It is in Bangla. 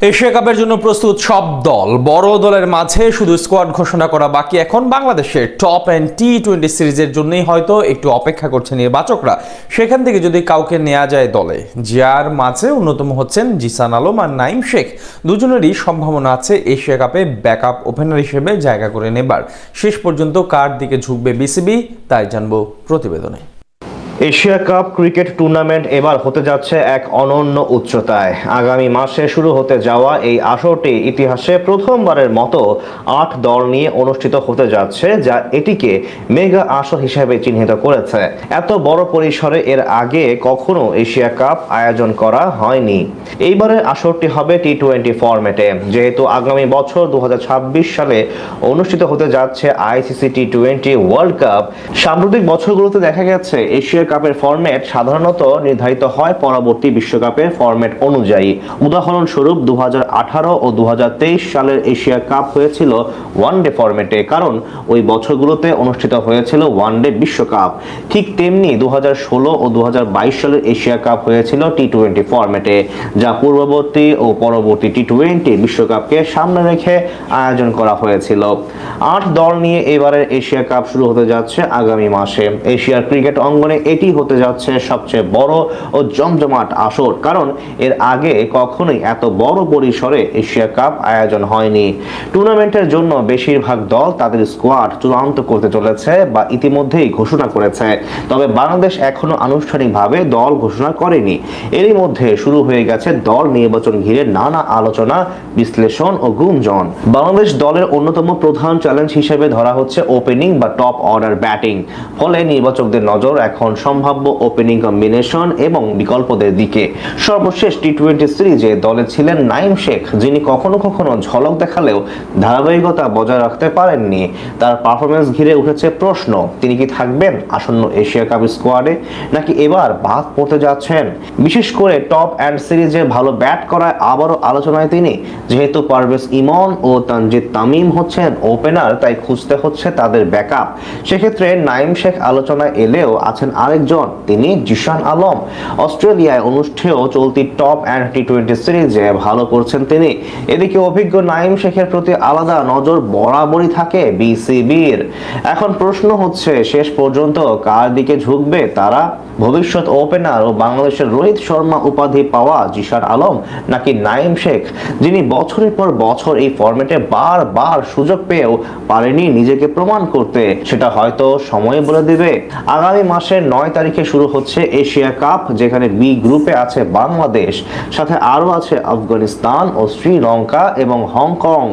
এশিয়া কাপের জন্য প্রস্তুত সব দল। বড় দলের মাঝে শুধু স্কোয়াড ঘোষণা করা বাকি। এখন বাংলাদেশের টপ এন্ড টি-20 সিরিজের জন্যই হয়তো একটু অপেক্ষা করছে নির্বাচকরা। সেখান থেকে যদি কাউকে নেওয়া যায় দলে, যার মাঝে অন্যতম হচ্ছেন জিসান আলম আর নাইম শেখ। দুজনেরই সম্ভাবনা আছে এশিয়া কাপে ব্যাকআপ ওপেনার হিসেবে জায়গা করে নেবার। শেষ পর্যন্ত কার দিকে ঝুঁকবে বিসিবি, তাই জানবো প্রতিবেদনে। এশিয়া কাপ ক্রিকেট টুর্নামেন্ট এবার হতে যাচ্ছে এক অনন্য উচ্চতায়। আগামী মাসে শুরু হতে যাওয়া এই আসরটি ইতিহাসে প্রথমবারের মতো ৮ দল নিয়ে অনুষ্ঠিত হতে যাচ্ছে, যা এটিকে মেগা আসর হিসেবে চিহ্নিত করেছে। এত বড় পরিসরে এর আগে কখনো এশিয়া কাপ আয়োজন করা হয়নি। এইবারের আসরটি হবে টি-20 ফরম্যাটে। যেহেতু আগামী বছর 2026 সালে অনুষ্ঠিত হতে যাচ্ছে আইসিসি টি-20 ওয়ার্ল্ড কাপ, সাম্প্রতিক বছরগুলোতে দেখা গেছে এশিয়া কাপের ফরম্যাট সাধারণত নির্ধারিত হয় পরবর্তী বিশ্বকাপের ফরম্যাট অনুযায়ী। উদাহরণস্বরূপ 2018 ও 2023 সালের এশিয়া কাপ হয়েছিল ওয়ানডে ফরম্যাটে, কারণ ওই বছরগুলোতে অনুষ্ঠিত হয়েছিল ওয়ানডে বিশ্বকাপ। ঠিক তেমনি 2016 ও 2022 সালের এশিয়া কাপ হয়েছিল টি-20 ফরম্যাটে, যা পূর্ববর্তী ও পরবর্তী টি-20 বিশ্বকাপকে সামনে রেখে আয়োজন করা হয়েছিল। ৮ দল নিয়ে এবারের এশিয়া কাপ শুরু হতে যাচ্ছে আগামী মাসে। এশিয়ার ক্রিকেট অঙ্গনে এটি হতে যাচ্ছে সবচেয়ে বড় ও জমজমাট আসর, কারণ এর আগে কখনোই এত বড় পরিসরে এশিয়া কাপ আয়োজন হয়নি। টুর্নামেন্টের জন্য বেশিরভাগ দল তাদের স্কোয়াড চূড়ান্ত করতে চলেছে বা ইতিমধ্যেই ঘোষণা করেছে, তবে বাংলাদেশ এখনো আনুষ্ঠানিকভাবে দল ঘোষণা করেনি। এরই মধ্যে শুরু হয়ে গেছে দল নির্বাচন ঘিরে নানা আলোচনা, বিশ্লেষণ ও গুঞ্জন। বাংলাদেশ দলের অন্যতম প্রধান চ্যালেঞ্জ হিসেবে ধরা হচ্ছে ওপেনিং বা টপ অর্ডার ব্যাটিং। ফলে নির্বাচকদের নজর এখন সম্ভাব্য ওপেনিং কম্বিনেশন এবং বিকল্পদের দিকে। সর্বশেষ টি-20 সিরিজে দলে ছিলেন নাইম শেখ, যিনি কখনো কখনো ঝলক দেখালেও ধারাবাহিকতা বজায় রাখতে পারেননি। তার পারফরমেন্স ঘিরে উঠেছে প্রশ্ন, তিনি কি থাকবেন আসন্ন এশিয়া কাপ স্কোয়াডে, নাকি এবার বাদ পড়তে যাচ্ছেন? বিশেষ করে টপ এন্ড সিরিজে ভালো ব্যাট করায় আবারও আলোচনায় তিনি। যেহেতু পারভেজ ইমন ও তানজিদ তামিম হচ্ছেন ওপেনার, তাই খুঁজতে হচ্ছে তাদের ব্যাকআপ। সেক্ষেত্রে নাইম শেখ আলোচনায় এলেও আছেন আরেকজন, তিনি জিসান আলম। অস্ট্রেলিয়ায় অনুষ্ঠেয় চলতি টপ এন্ড টি-20 সিরিজে ভালো করছেন তিনি। এদিকে অভিজ্ঞ নাইম শেখের প্রতি আলাদা নজর বরাবরই থাকে বিসিবির। এখন প্রশ্ন হচ্ছে, শেষ পর্যন্ত কার দিকে ঝুঁকবে তারা? ভবিষ্যৎ ওপেনার ও বাংলাদেশের রোহিত শর্মা উপাধি পাওয়া জিসান আলম, নাকি নাইম শেখ, যিনি বছরের পর বছর এই ফরম্যাটে বারবার সুযোগ পেয়েও পারেনি নিজেকে প্রমাণ করতে? সেটা হয়তো সময় বলে দিবে। আগামী মাসের 9 তারিখে শুরু হচ্ছে এশিয়া কাপ, যেখানে বি গ্রুপে আছে বাংলাদেশ, সাথে আরো আছে আফগানিস্তান ও শ্রীলঙ্কা এবং হংকং।